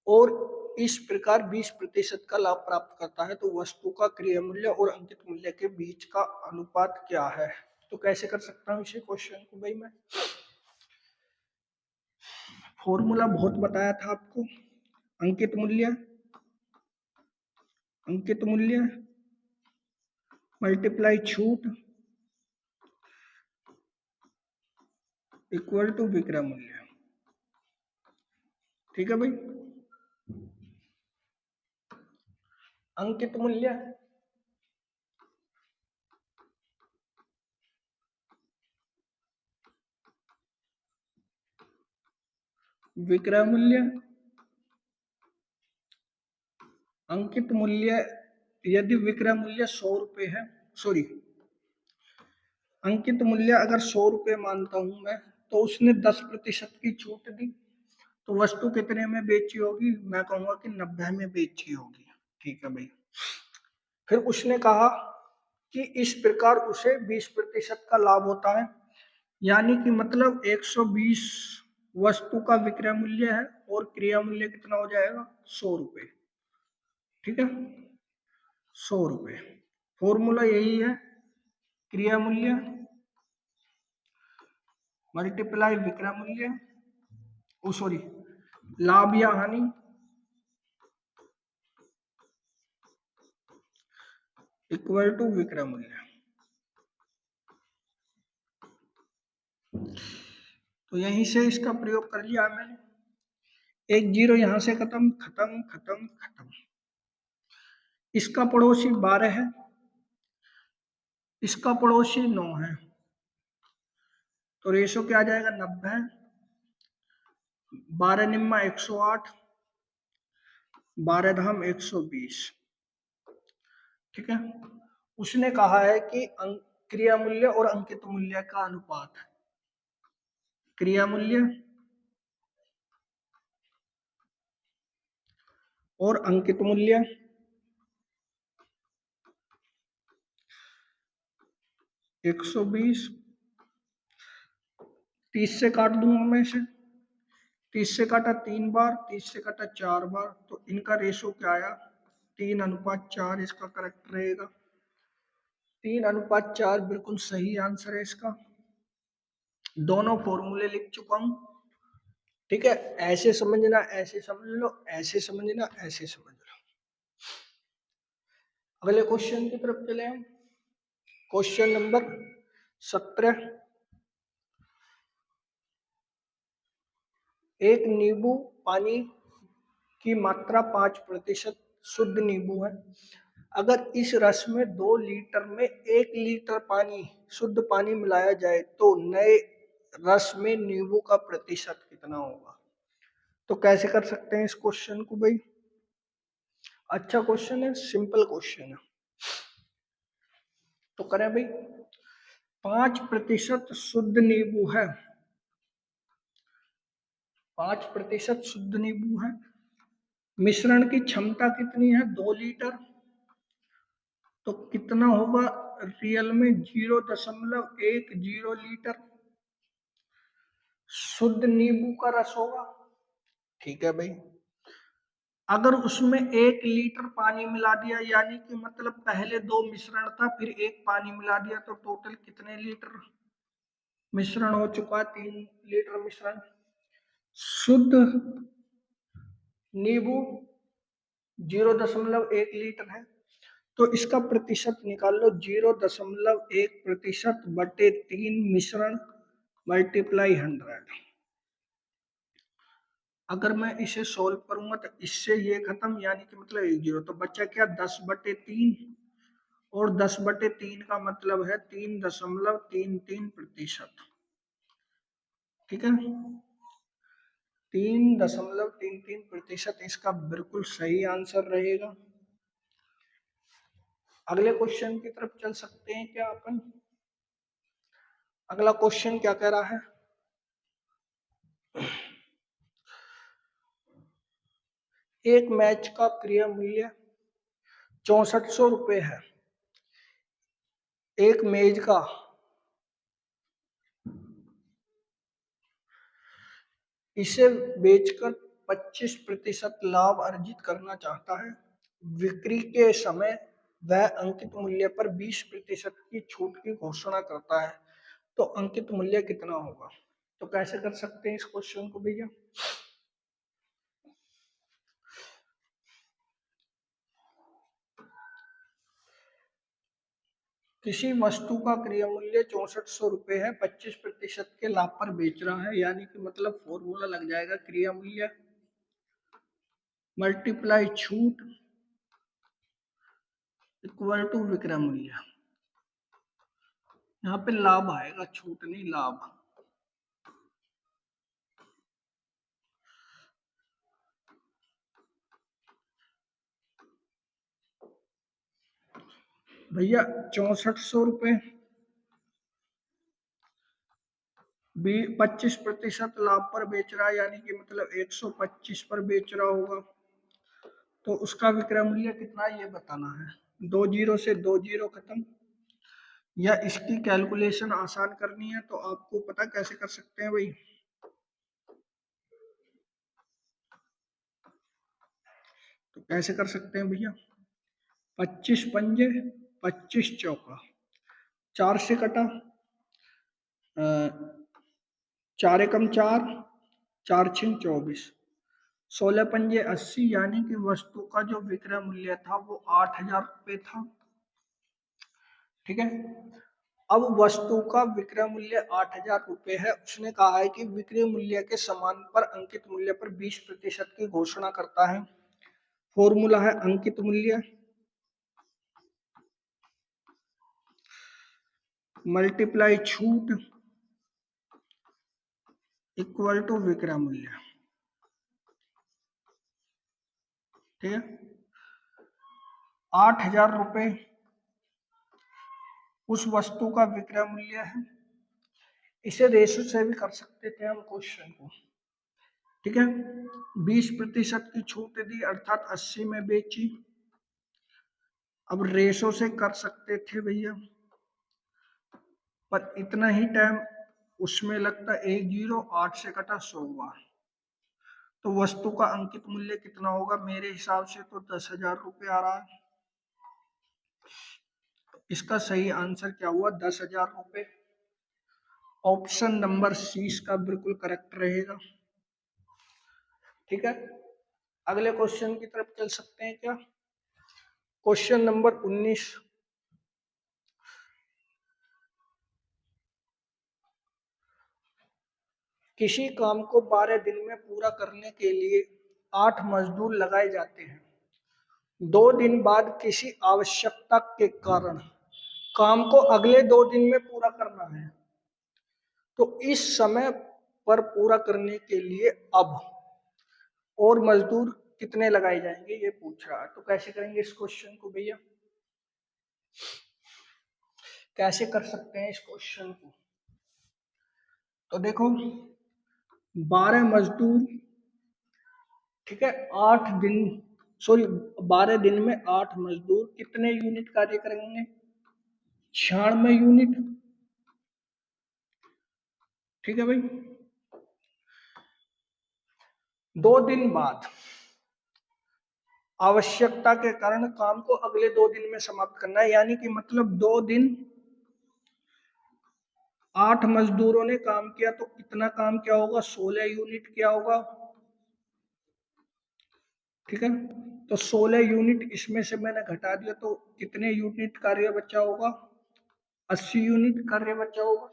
और इस प्रकार 20% का लाभ प्राप्त करता है, तो वस्तु का क्रय मूल्य और अंकित मूल्य के बीच का अनुपात क्या है। तो कैसे कर सकता हूँ इसे क्वेश्चन को भाई मैं, फॉर्मूला बहुत बताया था आपको, अंकित मूल्य, अंकित मूल्य मल्टीप्लाई छूट इक्वल टू विक्रय मूल्य। ठीक है भाई, अंकित मूल्य विक्रय मूल्य, अंकित मूल्य यदि विक्रय मूल्य 100 रुपये है, सॉरी अंकित मूल्य अगर 100 रुपये मानता हूं मैं, तो उसने 10% की छूट दी, तो वस्तु कितने में बेची होगी, मैं कहूंगा कि 90 में बेची होगी। ठीक है भाई, फिर उसने कहा कि इस प्रकार उसे 20% का लाभ होता है, यानी कि मतलब 120 वस्तु का विक्रय मूल्य है और क्रय मूल्य कितना हो जाएगा, 100 रुपये। ठीक है, 100 रुपये। फॉर्मूला यही है, क्रय मूल्य मल्टीप्लाई विक्रय मूल्य, ओ सॉरी लाभ या हानि इक्वल टू विक्रय मूल्य। तो यहीं से इसका प्रयोग कर लिया मैंने, एक जीरो यहां से खत्म खत्म खत्म खत्म। इसका पड़ोसी 12 है, इसका पड़ोसी 9 है, तो रेशो क्या आ जाएगा, 90, 12 निम्मा 108, 12 धाम 120। ठीक है, उसने कहा है कि क्रय मूल्य और अंकित मूल्य का अनुपात, क्रय मूल्य और अंकित मूल्य 120, 30 से काट दूंगा मैं इसे। 30 से काटा 3 बार, 30 से काटा 4 बार, तो इनका रेशो क्या आया? 3:4 इसका करेक्ट रहेगा। 3:4 बिल्कुल सही आंसर है इसका। दोनों फॉर्मूले लिख चुका हूं। ठीक है, ऐसे समझना, ऐसे समझ लो, ऐसे समझना, ऐसे समझ लो। अगले क्वेश्चन की तरफ चले हम। Question number 17। एक नींबू पानी की मात्रा 5% शुद्ध नींबू है। अगर इस रस में 2 लीटर में 1 लीटर पानी, शुद्ध पानी मिलाया जाए तो नए रस में नींबू का प्रतिशत कितना होगा? तो कैसे कर सकते हैं इस क्वेश्चन को भाई? अच्छा क्वेश्चन है, सिंपल क्वेश्चन है, तो करें भाई। 5% शुद्ध नींबू है, 5% शुद्ध नींबू है। मिश्रण की क्षमता कितनी है? 2 लीटर। तो कितना होगा रियल में? 0.10 लीटर शुद्ध नींबू का रस होगा। ठीक है भाई। अगर उसमें 1 लीटर पानी मिला दिया, यानी कि मतलब पहले 2 मिश्रण था, फिर 1 पानी मिला दिया, तो टोटल कितने लीटर मिश्रण हो चुका है? 3 लीटर मिश्रण। शुद्ध नींबू 0.1 लीटर है, तो इसका प्रतिशत निकाल लो। 0.1% बटे 3 मिश्रण मल्टीप्लाई 100। अगर मैं इसे सोल्व करूंगा तो इससे ये खत्म, यानी कि मतलब 1 जीरो, तो बच्चा क्या? 10/3, और 10/3 का मतलब है 3.33%। ठीक है, 3.33% इसका बिल्कुल सही आंसर रहेगा। अगले क्वेश्चन की तरफ चल सकते हैं क्या अपन? अगला क्वेश्चन क्या कह रहा है? एक मैच का क्रय मूल्य 6400 रुपये है। एक मेज का इसे बेचकर 25% लाभ अर्जित करना चाहता है। बिक्री के समय वह अंकित मूल्य पर 20% की छूट की घोषणा करता है, तो अंकित मूल्य कितना होगा? तो कैसे कर सकते हैं इस क्वेश्चन को भैया? किसी वस्तु का क्रय मूल्य 6400 रुपये है, 25% के लाभ पर बेच रहा है, यानी कि मतलब फॉर्मूला लग जाएगा क्रय मूल्य मल्टीप्लाई छूट इक्वल टू विक्रय मूल्य। यहाँ पे लाभ आएगा, छूट नहीं, लाभ। भैया 6400 रुपये 25% लाभ पर बेच रहा है, यानी कि मतलब 125 पर बेच रहा होगा, तो उसका विक्रय मूल्य कितना ये बताना है। 2 जीरो से 2 जीरो खत्म। या इसकी कैलकुलेशन आसान करनी है तो आपको पता कैसे कर सकते हैं भाई? तो कैसे कर सकते हैं भैया? 25 पंजे 25 चौका, 4 से कटा, 4 एकम 4, 4 6 24, 16 पंजे 80, यानी कि वस्तु का जो विक्रय मूल्य था वो 8000 रुपये था। ठीक है, अब वस्तु का विक्रय मूल्य 8000 रुपये है। उसने कहा है कि विक्रय मूल्य के समान पर अंकित मूल्य पर 20% की घोषणा करता है। फॉर्मूला है अंकित मूल्य मल्टीप्लाई छूट इक्वल टू विक्रय मूल्य। ठीक है, 8000 रुपये उस वस्तु का विक्रय मूल्य है। इसे रेशो से भी कर सकते थे हम क्वेश्चन को। ठीक है, 20% की छूट दी, अर्थात 80 में बेची। अब रेशो से कर सकते थे भैया, पर इतना ही टाइम उसमें लगता 108 से कटा 100 बार। तो वस्तु का अंकित मूल्य कितना होगा? मेरे हिसाब से तो 10,000 रुपये आ रहा है। इसका सही आंसर क्या हुआ? 10,000 रुपये। ऑप्शन नंबर सी इसका बिल्कुल करेक्ट रहेगा। ठीक है, अगले क्वेश्चन की तरफ चल सकते हैं क्या? Question number 19। किसी काम को 12 दिन में पूरा करने के लिए 8 मजदूर लगाए जाते हैं। 2 दिन बाद किसी आवश्यकता के कारण काम को अगले 2 दिन में पूरा करना है, तो इस समय पर पूरा करने के लिए अब और मजदूर कितने लगाए जाएंगे, ये पूछ रहा है। तो कैसे करेंगे इस क्वेश्चन को भैया? कैसे कर सकते हैं इस क्वेश्चन को? तो देखो, 12 मजदूर, ठीक है, 12 दिन में 8 मजदूर कितने यूनिट कार्य करेंगे? 96 यूनिट। ठीक है भाई। 2 दिन बाद आवश्यकता के कारण काम को अगले 2 दिन में समाप्त करना है, यानी कि मतलब 2 दिन 8 मजदूरों ने काम किया, तो कितना काम क्या होगा? 16 यूनिट क्या होगा? ठीक है, तो 16 यूनिट इसमें से मैंने घटा दिया, तो कितने यूनिट कार्य बचा होगा? 80 यूनिट कार्य बचा होगा।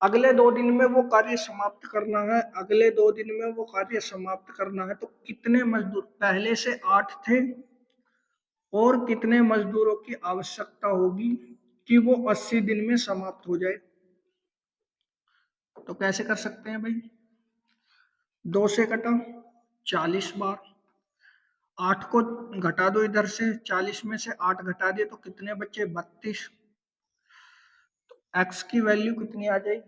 अगले 2 दिन में वो कार्य समाप्त करना है, अगले 2 दिन में वो कार्य समाप्त करना है, तो कितने मजदूर? पहले से 8 थे, और कितने मजदूरों की आवश्यकता होगी कि वो 80 दिन में समाप्त हो जाए? तो कैसे कर सकते हैं भाई? 2 से कटा 40 बार, 8 को घटा दो इधर से, 40 में से 8 घटा दिए तो कितने बचे? 32। तो x की वैल्यू कितनी आ जाएगी?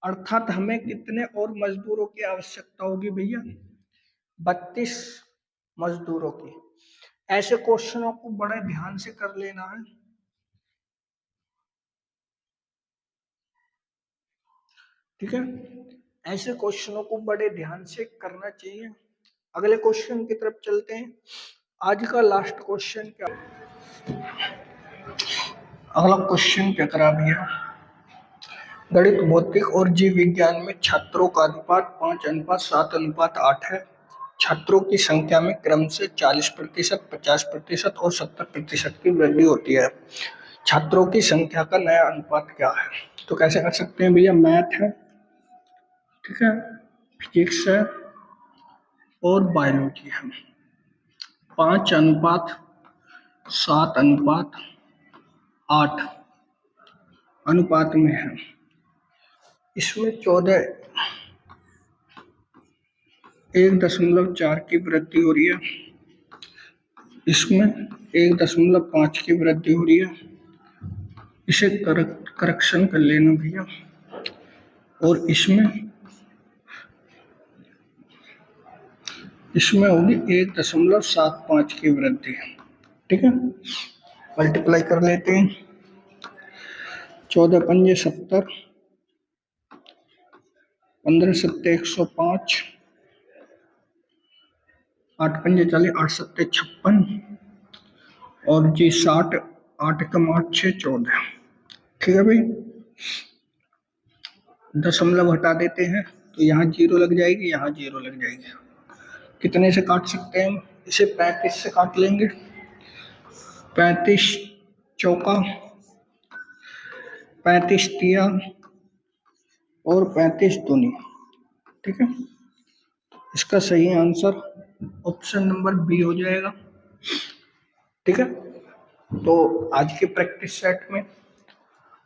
अर्थात हमें कितने और मजदूरों की आवश्यकता होगी भैया? 32 मजदूरों की। ऐसे क्वेश्चनों को बड़े ध्यान से कर लेना है। ठीक है, ऐसे क्वेश्चनों को बड़े ध्यान से करना चाहिए। अगले क्वेश्चन की तरफ चलते हैं। आज का लास्ट क्वेश्चन क्या? अगला क्वेश्चन क्या करा भैया? गणित, भौतिक और जीव विज्ञान में छात्रों का अनुपात 5:7:8 है। छात्रों की संख्या में क्रम से 40%, 50% और 70% की वृद्धि होती है। छात्रों की संख्या का नया अनुपात क्या है? तो कैसे कर सकते हैं भैया? मैथ है, ठीक है, फिजिक्स है और बायोलॉजी है। 5:7:8 अनुपात में है। इसमें 1.4 की वृद्धि हो रही है, इसमें 1.5 की वृद्धि हो रही है। इसे करेक्शन कर लेना भैया। और इसमें होगी 1.75 की वृद्धि। ठीक है, मल्टीप्लाई कर लेते हैं। 14 पंजे 70, 15 सत्ते 105, 8 पंजे 40, 8 सत्ते 56 और जी 60, 8 कम 8 6 14। ठीक है भाई, दशमलव हटा देते हैं तो यहाँ 0 लग जाएगी, यहाँ 0 लग जाएगी। कितने से काट सकते हैं हम? इसे 35 से काट लेंगे। 35 चौका, 35 तिया और 35 दूनी। ठीक है, इसका सही आंसर ऑप्शन नंबर बी हो जाएगा। ठीक है, तो आज के प्रैक्टिस सेट में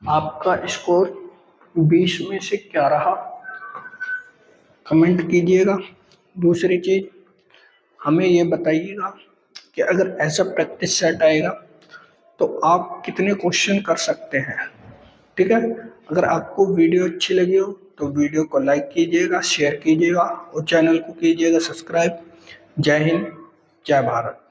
आपका स्कोर 20 में से क्या रहा, कमेंट कीजिएगा। दूसरी चीज, हमें ये बताइएगा कि अगर ऐसा प्रैक्टिस सेट आएगा तो आप कितने क्वेश्चन कर सकते हैं। ठीक है, अगर आपको वीडियो अच्छी लगी हो तो वीडियो को लाइक कीजिएगा, शेयर कीजिएगा और चैनल को कीजिएगा सब्सक्राइब। जय हिंद, जय भारत।